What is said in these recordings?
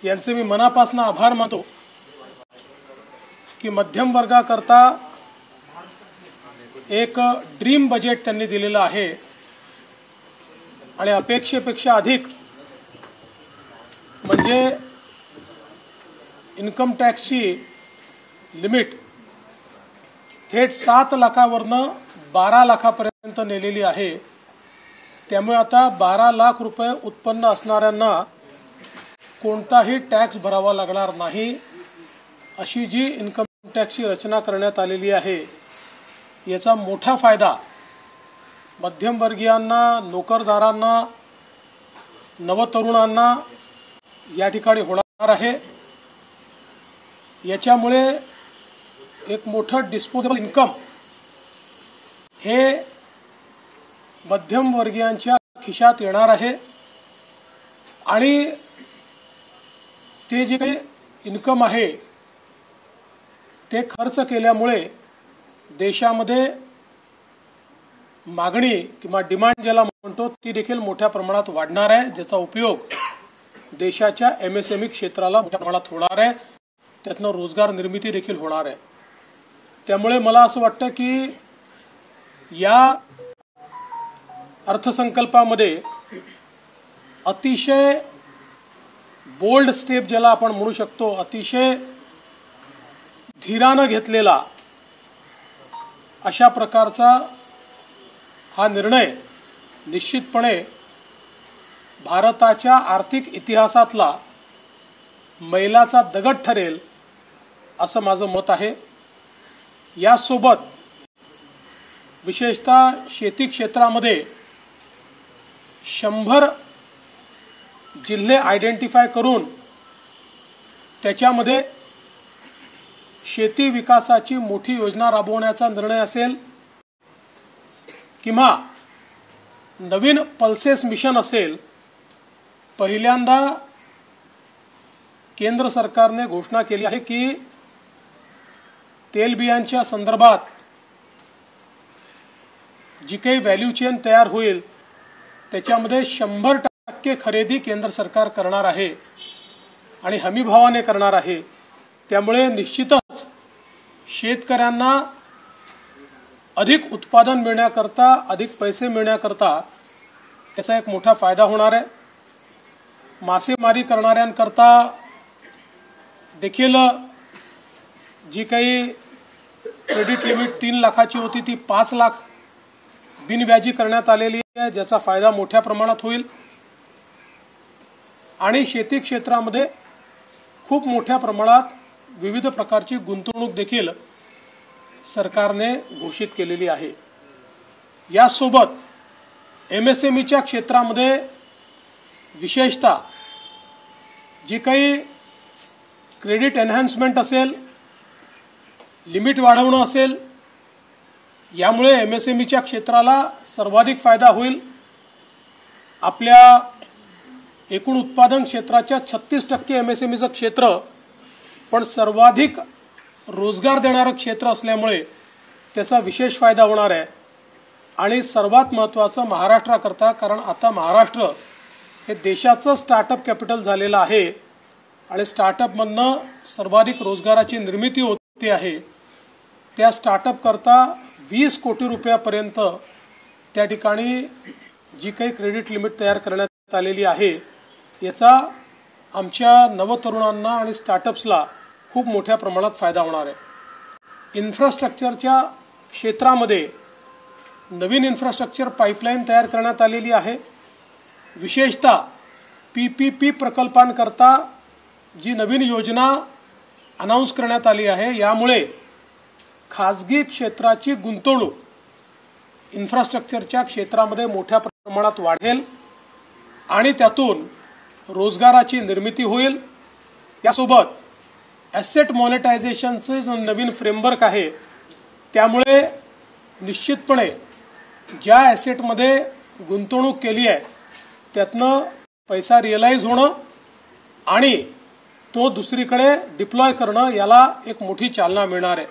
यांचे मी मनापासून आभार मानतो की मध्यम वर्गाकरता एक ड्रीम बजेट त्यांनी दिलेलं आहे आणि अपेक्षेपेक्षा अधिक म्हणजे इन्कम टॅक्सची लिमिट थेट 7 लाखावरनं 12 लाखापर्यंत नेलेली आहे। त्यामुळे आता 12 लाख रुपये उत्पन्न असणाऱ्यांना कोणताही टॅक्स भरावा लागणार नाही अशी जी इन्कम टॅक्सची रचना करण्यात आलेली आहे याचा मोठा फायदा मध्यमवर्गीयांना, नोकरदारांना, नवतरुणांना या ठिकाणी होणार आहे। याच्यामुळे एक मोठं डिस्पोजेबल इन्कम हे मध्यमवर्गीयांच्या खिशात येणार आहे आणि ते जे काही इन्कम आहे ते खर्च केल्यामुळे देशामध्ये मागणी किंवा डिमांड ज्याला म्हणतो ती देखील मोठ्या प्रमाणात वाढणार आहे, ज्याचा उपयोग देशाच्या MSME क्षेत्राला मोठ्या प्रमाणात होणार आहे, त्यातनं रोजगार निर्मिती देखील होणार आहे। त्यामुळे मला असं वाटतं की या अर्थसंकल्पामध्ये अतिशय बोल्ड स्टेप ज्याला आपण म्हणू शकतो, अतिशय धीरानं घेतलेला अशा प्रकारचा हा निर्णय निश्चितपणे भारताच्या आर्थिक इतिहासातला मैलाचा दगड ठरेल असं माझं मत आहे। यासोबत विशेषतः शेती क्षेत्रामध्ये 100 जिल्हे आयडेंटिफाय करून त्याच्यामध्ये शेती विकासाची मोठी योजना राबवण्याचा निर्णय असेल किंवा नवीन पल्सेस मिशन असेल, पहिल्यांदा केंद्र सरकारने घोषणा केली आहे की तेलबियांच्या संदर्भात जी काही व्हॅल्यू चेन तयार होईल त्याच्यामध्ये 100% खरेदी केंद्र सरकार करणार आहे आणि हमीभावाने करणार आहे। त्यामुळे निश्चितच शेतकऱ्यांना अधिक उत्पादन मिळण्याकरता, अधिक पैसे मिळण्याकरता त्याचा एक मोठा फायदा होणार आहे। मासेमारी करणाऱ्यांकरता देखील जी काही क्रेडिट लिमिट 3 लाखाची होती ती 5 लाख बिनव्याजी करण्यात आलेली आहे, ज्याचा फायदा मोठ्या प्रमाणात होईल आणि शेती क्षेत्रामध्ये खूप मोठ्या प्रमाणात विविध प्रकारची गुंतवणूक देखील सरकारने घोषित केलेली आहे। यासोबत MSMEच्या क्षेत्रामध्ये विशेषतः जी काही क्रेडिट एनहान्समेंट असेल, लिमिट वाढवणं असेल, यामुळे MSMEच्या क्षेत्राला सर्वाधिक फायदा होईल। आपल्या एकूण उत्पादन क्षेत्राच्या 36% MSMEचं क्षेत्र पण सर्वाधिक रोजगार देणारं क्षेत्र असल्यामुळे त्याचा विशेष फायदा होणार आहे आणि सर्वात महत्त्वाचं महाराष्ट्राकरता, कारण आता महाराष्ट्र हे देशाचं स्टार्टअप कॅपिटल झालेलं आहे आणि स्टार्टअपमधनं सर्वाधिक रोजगाराची निर्मिती होते आहे। त्या स्टार्टअप करता 20 कोटी रुपयापर्यंत त्या ठिकाणी जी काही क्रेडिट लिमिट तयार करण्यात आलेली आहे याचा आमच्या नवतरुणांना आणि स्टार्टअप्सला खूप मोठ्या प्रमाणात फायदा होणार आहे। इन्फ्रास्ट्रक्चरच्या क्षेत्रामध्ये नवीन इन्फ्रास्ट्रक्चर पाईपलाईन तयार करण्यात आलेली आहे। विशेषतः PPP प्रकल्पांकरता जी नवीन योजना अनाउन्स करण्यात आली आहे यामुळे खाजगी क्षेत्राची गुंतवणूक इन्फ्रास्ट्रक्चरच्या क्षेत्रामध्ये मोठ्या प्रमाणात वाढेल आणि त्यातून रोजगाराची निर्मिती होईल। यासोबत ॲसेट मॉनिटायझेशनचे जो नवीन फ्रेमवर्क आहे त्यामुळे निश्चितपणे ज्या ॲसेटमध्ये गुंतवणूक केली आहे त्यातनं पैसा रिअलाइज होणं आणि तो दुसरीकडे डिप्लॉय करणं याला एक मोठी चालना मिळणार आहे।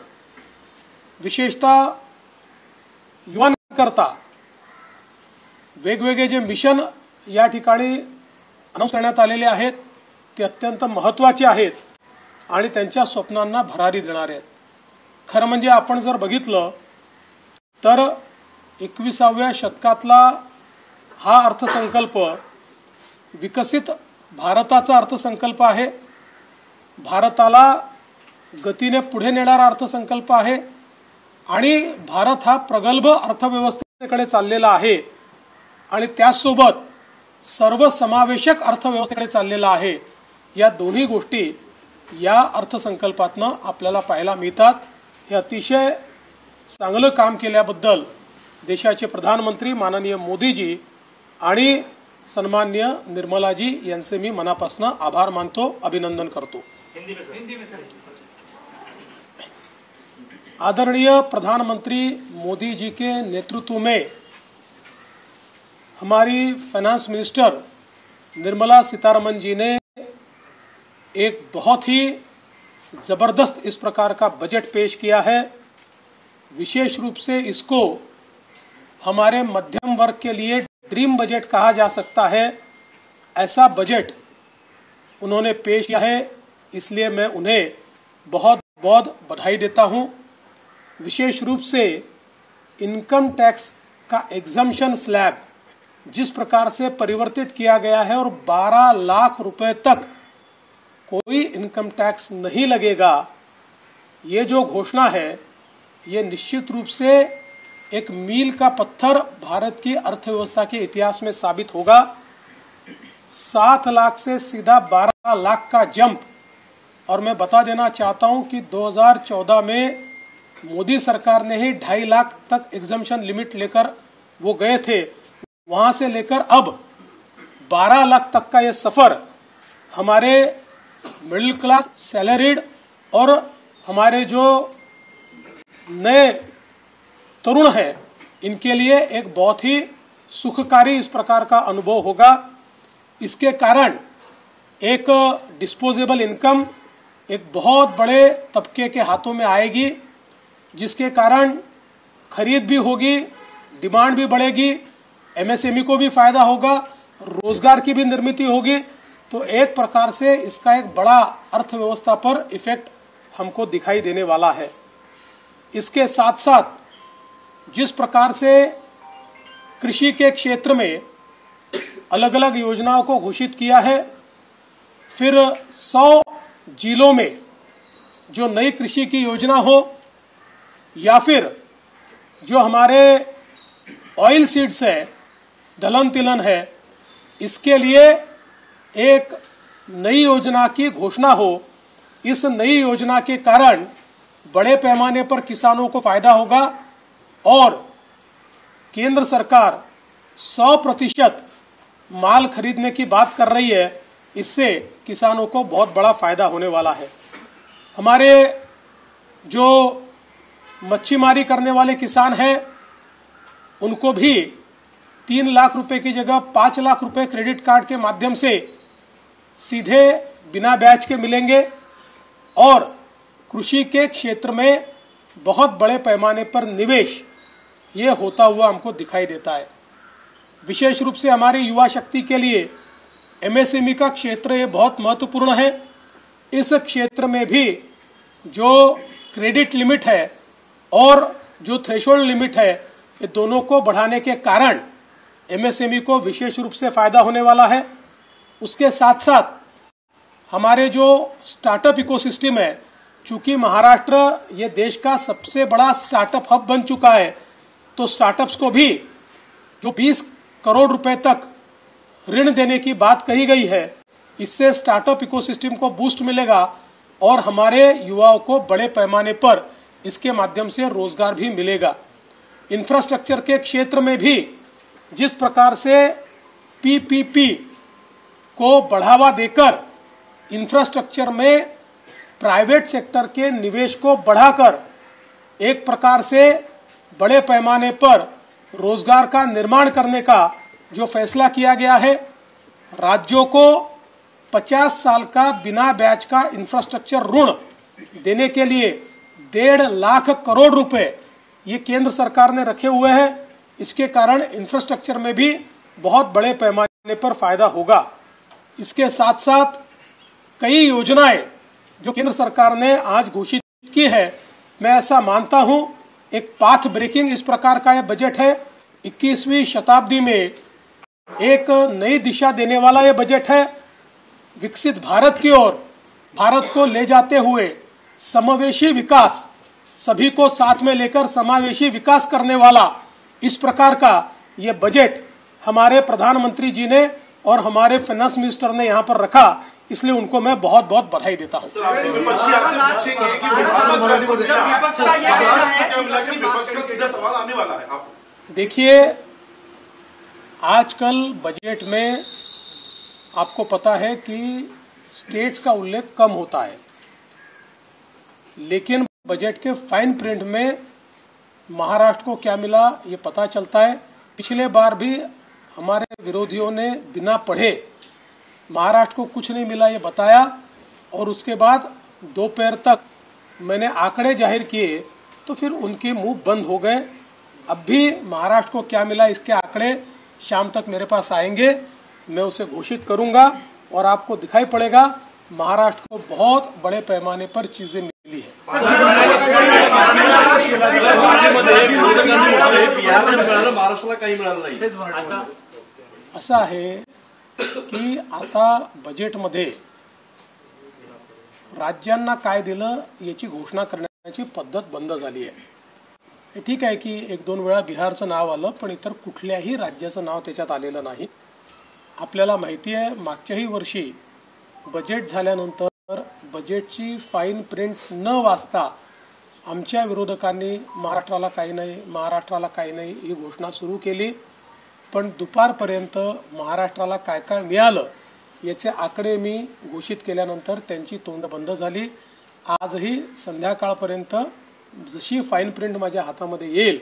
विशेषतः युवांकरता वेगवेगळे जे मिशन या ठिकाणी अनाउन्स करण्यात आलेले आहेत ते अत्यंत महत्त्वाचे आहेत आणि त्यांच्या स्वप्नांना भरारी देणारे आहेत. खरं म्हणजे आपण जर बघितलं तर 21व्या शतकातला हा अर्थसंकल्प विकसित भारताचा अर्थसंकल्प आहे. भारताला गतीने पुढे नेणारा अर्थसंकल्प आहे आणि भारत हा प्रगल्भ अर्थव्यवस्थेकडे चाललेला आहे आणि त्याचसोबत सर्वसमावेशक अर्थव्यवस्थेकडे चाललेला आहे. या दोन्ही गोष्टी या अर्थसंकल्पातनं आपल्याला पाहायला मिळतात. हे अतिशय चांगलं काम केल्याबद्दल देशाचे प्रधानमंत्री माननीय मोदीजी आणि सन्माननीय निर्मलाजी यांचे मी मनापासून आभार मानतो, अभिनंदन करतो. आदरणीय प्रधानमंत्री मोदी जी के नेतृत्व में हमारी फाइनेंस मिनिस्टर निर्मला सीतारमण जी ने एक बहुत ही जबरदस्त इस प्रकार का बजट पेश किया है. विशेष रूप से इसको हमारे मध्यम वर्ग के लिए ड्रीम बजट कहा जा सकता है. ऐसा बजट उन्होंने पेश किया है, इसलिए मैं उन्हें बहुत बहुत बधाई देता हूं. विशेष रूप से इनकम टैक्स का एग्जम्पशन स्लैब जिस प्रकार से परिवर्तित किया गया है और 12 लाख रुपए तक कोई इनकम टैक्स नहीं लगेगा, ये जो घोषणा है ये निश्चित रूप से एक मील का पत्थर भारत की अर्थव्यवस्था के इतिहास में साबित होगा. 7 लाख से सीधा 12 लाख का जंप. और मैं बता देना चाहता हूं कि 2014 में मोदी सरकार ने ही 2.5 लाख तक एग्जम्पशन लिमिट लेकर वो गए थे. वहां से लेकर अब 12 लाख तक का ये सफर हमारे मिडिल क्लास, सैलरीड और हमारे जो नए तरुण हैं इनके लिए एक बहुत ही सुखकारी इस प्रकार का अनुभव होगा. इसके कारण एक डिस्पोजेबल इनकम एक बहुत बड़े तबके के हाथों में आएगी, जिसके कारण खरीद भी होगी, डिमांड भी बढ़ेगी, एमएसएमई को भी फायदा होगा, रोजगार की भी निर्मित होगी. तो एक प्रकार से इसका एक बड़ा अर्थव्यवस्था पर इफेक्ट हमको दिखाई देने वाला है. इसके साथ साथ जिस प्रकार से कृषि के क्षेत्र में अलग अलग योजनाओं को घोषित किया है, फिर 100 जिलों में जो नई कृषि की योजना हो या फिर जो हमारे ऑयल सीड्स है, दलहन तिलहन है, इसके लिए एक नई योजना की घोषणा हो. इस नई योजना के कारण बड़े पैमाने पर किसानों को फायदा होगा और केंद्र सरकार 100% माल खरीदने की बात कर रही है. इससे किसानों को बहुत बड़ा फायदा होने वाला है. हमारे जो मच्छीमारी करने वाले किसान हैं उनको भी 3 लाख रुपए की जगह 5 लाख रुपए क्रेडिट कार्ड के माध्यम से सीधे बिना ब्याज के मिलेंगे और कृषि के क्षेत्र में बहुत बड़े पैमाने पर निवेश ये होता हुआ हमको दिखाई देता है. विशेष रूप से हमारी युवा शक्ति के लिए एमएसएमई का क्षेत्र ये बहुत महत्वपूर्ण है. इस क्षेत्र में भी जो क्रेडिट लिमिट है और जो थ्रेशोल्ड लिमिट है, ये दोनों को बढ़ाने के कारण एमएसएमई को विशेष रूप से फायदा होने वाला है. उसके साथ साथ हमारे जो स्टार्टअप इकोसिस्टम है, चूंकि महाराष्ट्र ये देश का सबसे बड़ा स्टार्टअप हब बन चुका है, तो स्टार्टअप्स को भी जो 20 करोड़ रुपए तक ऋण देने की बात कही गई है, इससे स्टार्टअप इकोसिस्टम को बूस्ट मिलेगा और हमारे युवाओं को बड़े पैमाने पर इसके माध्यम से रोजगार भी मिलेगा. इंफ्रास्ट्रक्चर के क्षेत्र में भी जिस प्रकार से पीपीपी को बढ़ावा देकर इंफ्रास्ट्रक्चर में प्राइवेट सेक्टर के निवेश को बढ़ाकर एक प्रकार से बड़े पैमाने पर रोजगार का निर्माण करने का जो फैसला किया गया है, राज्यों को 50 साल का बिना ब्याज का इंफ्रास्ट्रक्चर ऋण देने के लिए 1.5 लाख करोड़ रुपए ये केंद्र सरकार ने रखे हुए हैं. इसके कारण इंफ्रास्ट्रक्चर में भी बहुत बड़े पैमाने पर फायदा होगा. इसके साथ साथ कई योजनाएं जो केंद्र सरकार ने आज घोषित की है, मैं ऐसा मानता हूं एक पाथ ब्रेकिंग इस प्रकार का यह बजट है। 21वीं शताब्दी में एक नई दिशा देने वाला यह बजट है। विकसित भारत की ओर भारत को ले जाते हुए समावेशी विकास, सभी को साथ में लेकर समावेशी विकास करने वाला इस प्रकार का यह बजट हमारे प्रधानमंत्री जी ने और हमारे फाइनेंस मिनिस्टर ने यहाँ पर रखा, इसलिए उनको मैं बहुत बहुत बधाई देता हूँ। देखिए, आजकल बजट में आपको पता है कि स्टेट्स का उल्लेख कम होता है, लेकिन बजट के फाइन प्रिंट में महाराष्ट्र को क्या मिला ये पता चलता है। पिछले बार भी हमारे विरोधियों ने बिना पढ़े महाराष्ट्र को कुछ नहीं मिला ये बताया, और उसके बाद दोपहर तक मैंने आंकड़े जाहिर किए तो फिर उनके मुंह बंद हो गए। अब भी महाराष्ट्र को क्या मिला इसके आंकड़े शाम तक मेरे पास आएंगे, मैं उसे घोषित करूंगा और आपको दिखाई पड़ेगा महाराष्ट्र को बहुत बड़े पैमाने पर चीजें मिली है। असं आहे की आता बजेटमध्ये राज्यांना काय दिलं याची घोषणा करण्याची पद्धत बंद झाली आहे। ठीक आहे की एक दोन वेळा बिहारचं नाव आलं, पण इतर कुठल्याही राज्याचं नाव त्याच्यात आलेलं नाही। आपल्याला माहिती आहे मागच्याही वर्षी बजेट झाल्यानंतर बजेटची फाईन प्रिंट न वाचता आमच्या विरोधकांनी महाराष्ट्राला काही नाही ही घोषणा सुरू केली, पण दुपारपर्यंत महाराष्ट्राला काय काय मिळालं याचे आकडे मी घोषित केल्यानंतर त्यांची तोंड बंद झाली। आजही संध्याकाळपर्यंत जशी फाईन प्रिंट माझ्या हातामध्ये येईल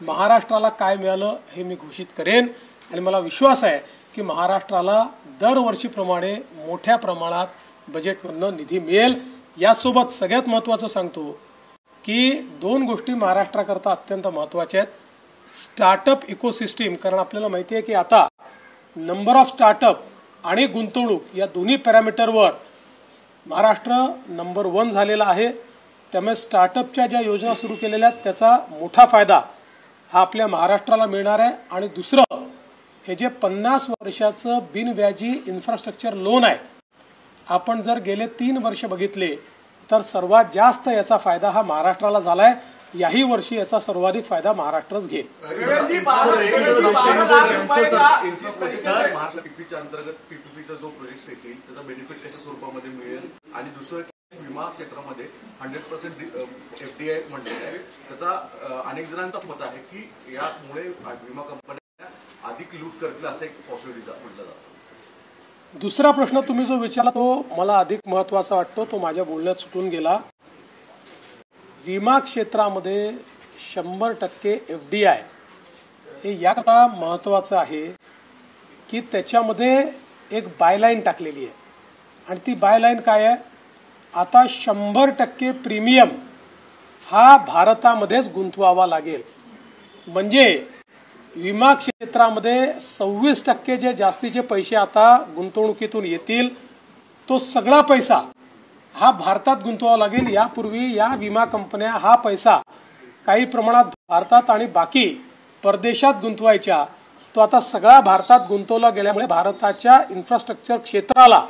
महाराष्ट्राला काय मिळालं हे मी घोषित करेन, आणि मला विश्वास आहे की महाराष्ट्राला दरवर्षीप्रमाणे मोठ्या प्रमाणात बजेटमधनं निधी मिळेल। यासोबत सगळ्यात महत्त्वाचं सांगतो की दोन गोष्टी महाराष्ट्राकरता अत्यंत महत्त्वाच्या आहेत। स्टार्टअप इकोसिस्टीम, कारण आपल्याला माहिती आहे की आता नंबर ऑफ स्टार्टअप आणि गुंतवणूक या दोन्ही पॅरामीटरवर महाराष्ट्र नंबर 1 झालेला आहे। त्यामुळे स्टार्टअपच्या ज्या योजना सुरू केलेल्या आहेत त्याचा मोठा फायदा हा आपल्या महाराष्ट्राला मिळणार आहे। आणि दुसरं, हे जे 50 वर्षाचं बिनव्याजी इन्फ्रास्ट्रक्चर लोन आहे, आपण जर गेले 3 वर्ष बघितले तर सर्वात जास्त याचा फायदा हा महाराष्ट्राला झालाय। याही वर्षी याचा सर्वाधिक फायदा महाराष्ट्रच घेईल। जो प्रोजेक्ट येतील त्याचा बेनिफिट कशा स्वरूपामध्ये मिळेल, आणि दुसरं विमा क्षेत्रामध्ये 100% FDI म्हटलेलं आहे, त्याचा अनेक जणांचाच मत आहे की यामुळे विमा कंपन्या अधिक लूट करतील असं एक पॉसिबिलिटी म्हटलं जातं। दुसरा प्रश्न तुम्ही जो विचारला तो मला अधिक महत्त्वाचा वाटतो, तो माझ्या बोलण्यात सुटून गेला। विमा क्षेत्रामध्ये 100% FDI हे याकरता महत्त्वाचं आहे की त्याच्यामध्ये एक बायलाईन टाकलेली आहे, आणि ती बायलाईन काय आहे, आता 100% प्रीमियम हा भारतामध्येच गुंतवावा लागेल। म्हणजे विमा क्षेत्रामध्ये 26% जे जास्तीचे पैसे आता गुंतवणुकीतून येतील तो सगळा पैसा हा भारतात गुंतवावा लागेल। यापूर्वी या विमा कंपन्या हा पैसा काही प्रमाणात भारतात आणि बाकी परदेशात गुंतवायच्या, तो आता सगळा भारतात गुंतवला गेल्यामुळे भारताच्या इन्फ्रास्ट्रक्चर क्षेत्राला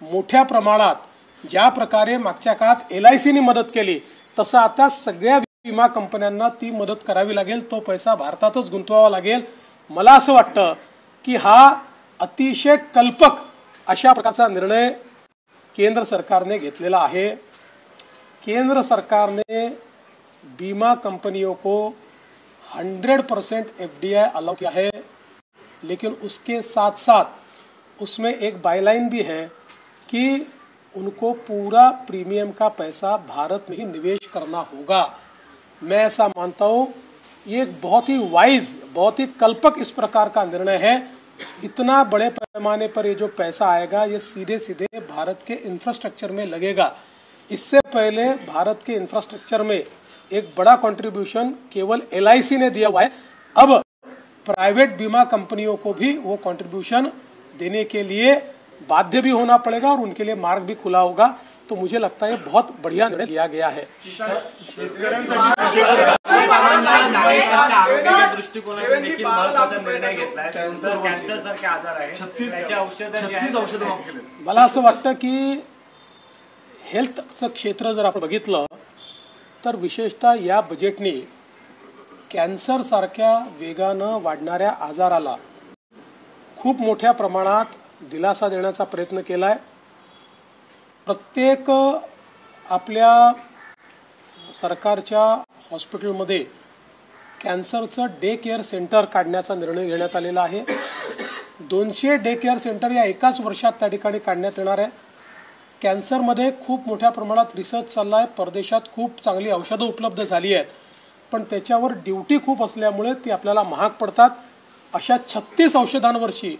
मोठ्या प्रमाणात ज्या प्रकारे मागच्या काळात LICने मदत केली तसं आता सगळ्या विमा कंपन्यांना ती मदत करावी लागेल, तो पैसा भारतातच गुंतवावा लागेल। मला असं वाटतं की हा अतिशय कल्पक अशा प्रकारचा निर्णय केंद्र सरकारने घेतलेला है। केंद्र सरकार ने बीमा कंपनियों को 100% FDI अलाउ किया है, लेकिन उसके साथ साथ उसमें एक बायलाइन भी है कि उनको पूरा प्रीमियम का पैसा भारत में ही निवेश करना होगा। मैं ऐसा मानता हूँ ये एक बहुत ही वाइज, बहुत ही कल्पक इस प्रकार का निर्णय है। इतना बड़े पैमाने पर ये जो पैसा आएगा ये सीधे सीधे भारत के इंफ्रास्ट्रक्चर में लगेगा। इससे पहले भारत के इंफ्रास्ट्रक्चर में एक बड़ा कंट्रीब्यूशन केवल LIC ने दिया हुआ है। अब प्राइवेट बीमा कंपनियों को भी वो कंट्रीब्यूशन देने के लिए बाध्य भी होना पड़ेगा और उनके लिए मार्ग भी खुला होगा। तो मुझे लगता है बहुत बढ़िया निर्णय लिया गया है। दृष्टिकोनातून देखील महत्त्वाचा निर्णय घेतलाय। कॅन्सर सारखे आजार आहे, 36 औषधं मला असं वाटतं की हेल्थचं क्षेत्र जर आपण बघितलं तर विशेषतः या बजेटने कॅन्सर सारख्या वेगानं वाढणाऱ्या आजाराला खूप मोठ्या प्रमाणात दिलासा देण्याचा प्रयत्न केलाय। प्रत्येक आपल्या सरकारच्या हॉस्पिटलमध्ये कॅन्सरचं डे केअर सेंटर काढण्याचा निर्णय घेण्यात आलेला आहे। 200 डे केअर सेंटर या एकाच वर्षात त्या ठिकाणी काढण्यात येणार आहे। कॅन्सरमध्ये खूप मोठ्या प्रमाणात रिसर्च चालला आहे। परदेशात खूप चांगली औषधं उपलब्ध झाली आहेत, पण त्याच्यावर ड्युटी खूप असल्यामुळे ती आपल्याला महाग पडतात। अशा 36 औषधांवरची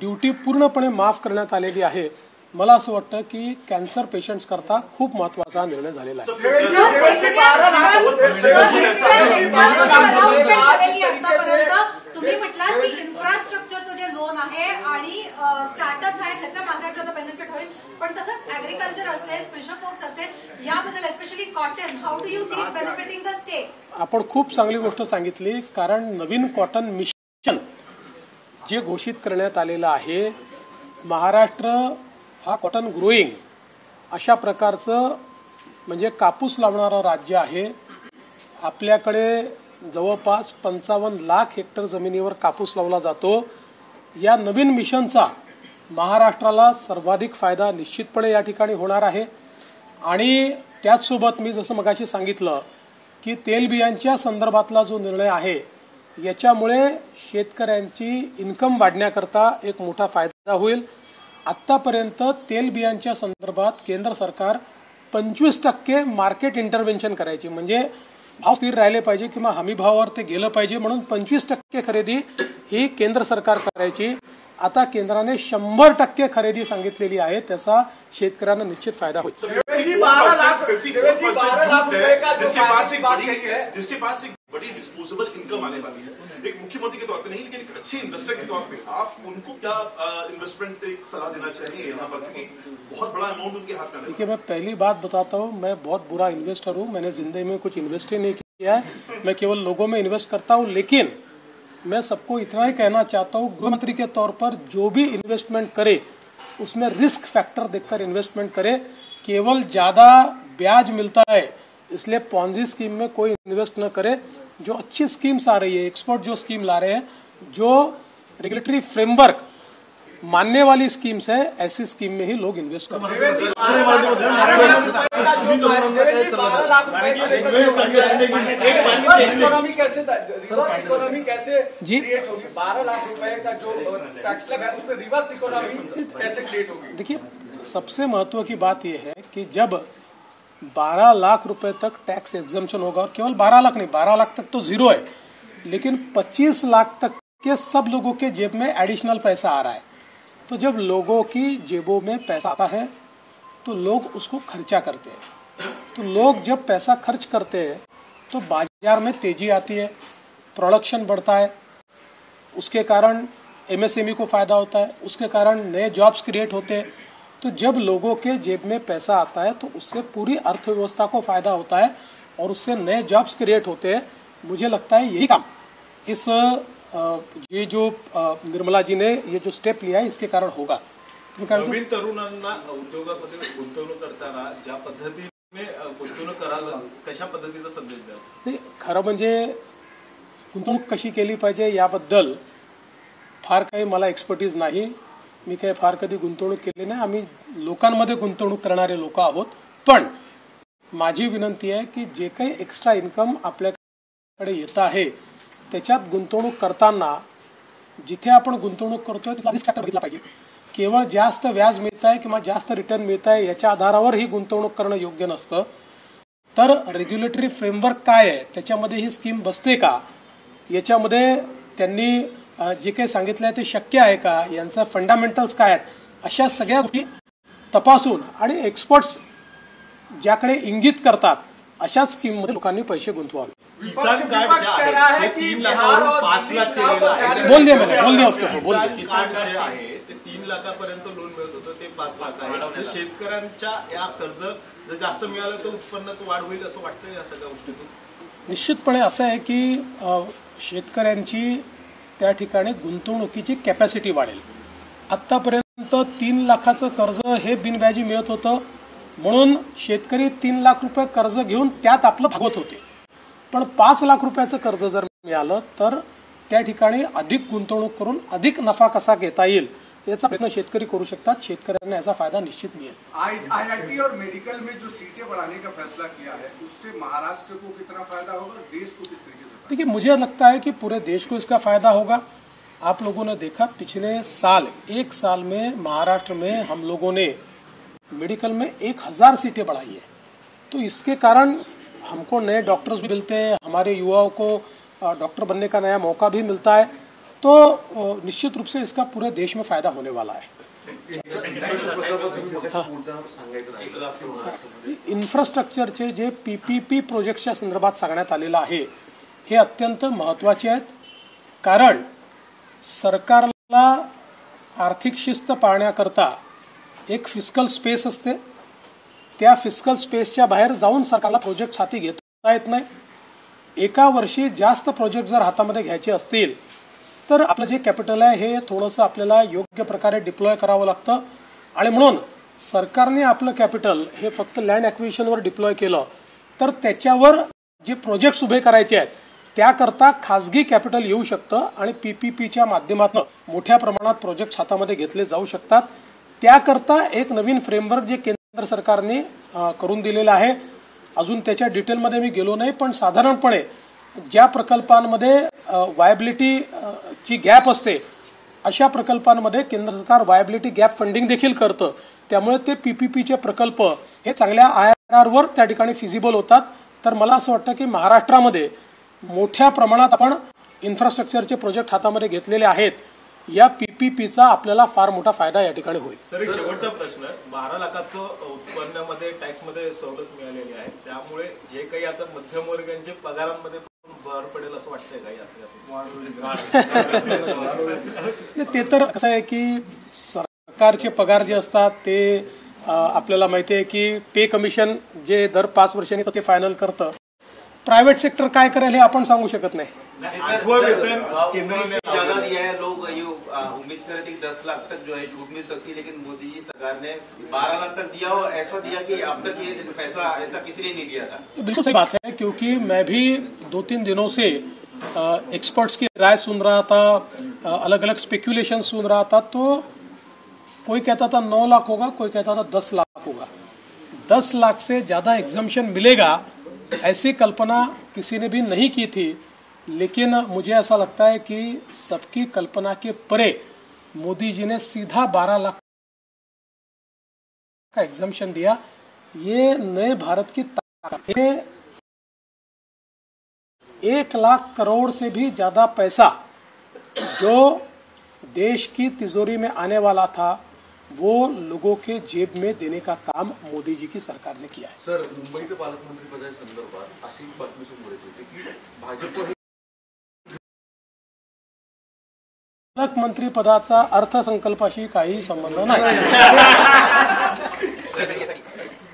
ड्युटी पूर्णपणे माफ करण्यात आलेली आहे। मला असं वाटतं की कॅन्सर पेशंट्स करता खूप महत्त्वाचा निर्णय झालेला आहे। तुम्ही म्हटलात की इन्फ्रास्ट्रक्चरचं जे लोन आहे आणि स्टार्टअप्स आहेत त्याचा महाराष्ट्राला बेनिफिट होईल, पण तसंच ऍग्रिकल्चर असेल, फिशर फोक्स असेल, याबद्दल specially cotton, how do you see it benefiting the state? आपण खूप चांगली गोष्ट सांगितली, कारण नवीन कॉटन मिशन जे घोषित करण्यात आलेलं आहे, महाराष्ट्र हा कॉटन ग्रोईंग अशा प्रकारचं म्हणजे कापूस लावणारं राज्य आहे। आपल्याकडे जवळपास 55 लाख हेक्टर जमिनीवर कापूस लावला जातो। या नवीन मिशनचा महाराष्ट्राला सर्वाधिक फायदा निश्चितपणे या ठिकाणी होणार आहे। आणि त्याचसोबत मी जसं मगाशी सांगितलं की तेलबियांच्या संदर्भातला जो निर्णय आहे याच्यामुळे शेतकऱ्यांची इन्कम वाढण्याकरता एक मोठा फायदा होईल। आत्तापर्यंत तेलबियांच्या संदर्भात केंद्र सरकार 25% मार्केट इंटरव्हेन्शन करायची, म्हणजे भाव स्थिर राहिले पाहिजे किंवा हमी भावावर ते गेलं पाहिजे म्हणून 25% खरेदी ही केंद्र सरकार करायची। आता केंद्राने 100% खरेदी सांगितलेली आहे, त्याचा शेतकऱ्यांना निश्चित फायदा होईल। जिसके पास एक बड़ी डिस्पोजेबल इनकम आने वाली है, एक मुख्यमंत्री के तौर पे नहीं लेकिन एक अच्छे इन्वेस्टर के तौर पे आप उनको क्या इन्वेस्टमेंट एक सलाह देना चाहिए यहाँ पर, क्योंकि बहुत बड़ा अमाउंट उनके हाथ में है। देखिए, मैं पहली बात बताता हूँ, मैं बहुत बुरा इन्वेस्टर हूँ। मैंने जिंदगी में कुछ इन्वेस्ट ही नहीं किया है, मैं केवल लोगों में इन्वेस्ट करता हूँ। लेकिन मैं सबको इतना ही कहना चाहता हूँ, गृहमंत्री के तौर पर जो भी इन्वेस्टमेंट करे उसमें रिस्क फैक्टर देखकर इन्वेस्टमेंट करे। केवल ज्यादा ब्याज मिलता है इसलिए पॉन्जी स्कीम में कोई इन्वेस्ट न करे। जो अच्छी स्कीम्स आ रही है, एक्सपर्ट जो स्कीम ला रहे हैं, जो रेगुलेटरी फ्रेमवर्क मानने वाली स्कीम्स है, ऐसी स्कीम में ही लोग इन्वेस्ट करते हैं। जी, 12 लाख रुपए का जो टैक्स लगा है उसमें रिवर्स इकोनॉमी कैसे क्रिएट होगी? देखिए, सबसे महत्व की बात यह है कि जब 12 लाख रुपए तक टैक्स एग्जम्पशन होगा, और केवल 12 लाख नहीं, 12 लाख तक तो जीरो है, लेकिन 25 लाख तक के सब लोगों के जेब में एडिशनल पैसा आ रहा है। तो जब लोगों की जेबों में पैसा आता है तो लोग उसको खर्चा करते हैं। तो लोग जब पैसा खर्च करते हैं तो बाजार में तेजी आती है, प्रोडक्शन बढ़ता है, उसके कारण एमएसएमई को फायदा होता है, उसके कारण नए जॉब्स क्रिएट होते हैं। तो जब लोगों के जेब में पैसा आता है तो उससे पूरी अर्थव्यवस्था को फायदा होता है और उससे नए जॉब्स क्रिएट होते हैं। मुझे लगता है यही काम इस ये जो निर्मला जी ने ये जो स्टेप लिया है इसके कारण होगा। नवीन तरुणांना उद्योगामध्ये गुंतवणूक करताना ज्या पद्धतीने गुंतवणूक करायला कशा पद्धतीचा संदेश द्याल? खरं म्हणजे गुंतवणूक कशी केली पाहिजे याबद्दल फार काही मला एक्सपर्टीज नाही। मी काही फार कधी गुंतवणूक केली नाही। आम्ही लोकांमध्ये गुंतवणूक करणारे लोक आहोत। पण माझी विनंती आहे की जे काही एक्स्ट्रा इन्कम आपल्याकडे येत आहे त्याच्यात गुंतवणूक करताना जिथे आपण गुंतवणूक करतोय तिथला रिस्क फॅक्टर बघितला पाहिजे। केवळ जास्त व्याज मिळत आहे किंवा जास्त रिटर्न मिळत आहे याच्या आधारावर ही गुंतवणूक करणं योग्य नसतं। तर रेग्युलेटरी फ्रेमवर्क काय आहे, त्याच्यामध्ये ही स्कीम बसते का, याच्यामध्ये त्यांनी जे काही सांगितलं आहे ते शक्य आहे का, यांचा फंडामेंटल्स काय आहेत, अशा सगळ्या गोष्टी तपासून आणि एक्सपर्ट्स ज्याकडे इंगित करतात अशाच स्कीम मध्ये लोकांनी पैसे गुंतवावे। किसान कार्ड जे आहे ते 3 लाखावरून 5 लाख केलेलं आहे। बोल दिया उसको, बोल दिया। किसान कार्ड जे आहे ते 3 लाखापर्यंत लोन मिळत होतं। 5 लाख आहे, तर शेतकऱ्यांच्या या कर्ज जर जास्त मिळालं तर उत्पन्नात वाढ होईल असं वाटतं या सगळ्या गोष्टीतून? निश्चितपणे असं आहे की शेतकऱ्यांची त्या ठिकाणी गुंतवणुकीची कॅपॅसिटी वाढेल. आत्तापर्यंत 3 लाखाचं कर्ज हे बिनव्याजी मिळत होतं, म्हणून शेतकरी 3 लाख रुपये कर्ज घेऊन त्यात आपलं भागवत होते. पण 5 लाख रुपयाचं कर्ज जर मिळालं तर त्या ठिकाणी अधिक गुंतवणूक करून अधिक नफा कसा घेता येईल याचा प्रयत्न शेतकरी करू शकतात. शेतकऱ्यांना याचा फायदा निश्चित मिळेल. IIT और मेडिकल में जो सीटें बढ़ाने का फैसला किया है उससे महाराष्ट्र को कितना फायदा होगा, देश को किस तरीके से? देखिए, मुझे लगता है कि पूरे देश को इसका फायदा होगा. आप लोगों ने देखा पिछले साल 1 साल में महाराष्ट्र में हम लोगों ने मेडिकल में 1000 सीटें बढ़ाई है. तो इसके कारण हमको नए डॉक्टर्स भी मिलते हैं, हमारे युवाओं को डॉक्टर बनने का नया मौका भी मिलता है. तो निश्चित रूप से इसका पूरे देश में फायदा होने वाला है. इन्फ्रास्ट्रक्चरचे जे PPP प्रोजेक्टच्या संदर्भात सांगण्यात आलेलं आहे हे अत्यंत महत्त्वाचे आहेत. कारण सरकारला आर्थिक शिस्त पाळण्याकरता एक फिस्कल स्पेस असते. त्या फिस्कल स्पेसच्या बाहेर जाऊन सरकारला प्रोजेक्ट हाती घेता येत नाही. एका वर्षी जास्त प्रोजेक्ट जर हातामध्ये घ्यायचे असतील तर आपलं जे कॅपिटल आहे हे थोडंसं आपल्याला योग्य प्रकारे डिप्लॉय करावं लागतं. आणि म्हणून सरकारने आपलं कॅपिटल हे फक्त लँड ॲक्विजिशनवर डिप्लॉय केलं तर त्याच्यावर जे प्रोजेक्ट्स उभे करायचे आहेत त्याकरता खाजगी कॅपिटल येऊ शकतं आणि PPPच्या माध्यमातून मोठ्या प्रमाणात प्रोजेक्ट्स हातामध्ये घेतले जाऊ शकतात. त्याकरता एक नवीन फ्रेमवर्क जे केंद्र सरकारने करून दिलेलं आहे. अजून त्याच्या डिटेलमध्ये मी गेलो नाही, पण साधारणपणे ज्या प्रकल्पांमध्ये वायबिलिटी ची गॅप असते अशा प्रकल्पांमध्ये केंद्र सरकार वायबिलिटी गॅप फंडिंग देखील करतं. त्यामुळे ते PPPचे प्रकल्प हे चांगल्या IRR त्या ठिकाणी फिजिबल होतात. तर मला असं वाटतं की महाराष्ट्रामध्ये मोठ्या प्रमाणात आपण इन्फ्रास्ट्रक्चरचे प्रोजेक्ट हातामध्ये घेतलेले आहेत. या PPPचा आपल्याला फार मोठा फायदा या ठिकाणी होईल. सर, एक शेवटचा प्रश्न, 12 लाखाचं उत्पन्नामध्ये टॅक्समध्ये सवलत मिळालेली आहे, त्यामुळे जे काही आता मध्यमवर्गीयांच्या पगारांमध्ये भर पडेल असं वाटतंय का? ते तर कसं आहे की सरकारचे पगार जे असतात ते आपल्याला माहिती आहे की पे कमिशन जे दर 5 वर्षांनी ते फायनल करतं. प्रायव्हेट सेक्टर काय करेल हे आपण सांगू शकत नाही. केंद्र ने ज्यादा दिया है, लोग ये उम्मीद कर रहे थे कि 10 लाख तक जो है छूट मिल सकती है, लेकिन मोदी जी सरकार ने 12 लाख तक दिया और ऐसा दिया कि अब तक ये पैसा ऐसा किसी ने नहीं दिया था. बिल्कुल सही बात है, क्योंकि मैं भी 2-3 दिनों से एक्सपर्ट्स की राय सुन रहा था, अलग अलग स्पेक्यूलेशन सुन रहा था. तो कोई कहता था 9 लाख होगा, कोई कहता था 10 लाख होगा. 10 लाख से ज्यादा एग्जम्पशन मिलेगा ऐसी कल्पना किसी ने भी नहीं की थी. लेकिन मुझे ऐसा लगता है कि सबकी कल्पना के परे मोदी जी ने सीधा 12 लाख का एग्जम्पशन दिया. ये नए भारत की ताकत है. 1 लाख करोड़ से भी ज्यादा पैसा जो देश की तिजोरी में आने वाला था वो लोगों के जेब में देने का काम मोदी जी की सरकार ने किया है. सर, मुंबईचे पालकमंत्री पदाच्या संदर्भात अशी बातमी समोर येत होती की भाजप पालकमंत्री पदाचा अर्थसंकल्पाशी काही संबंध नाही.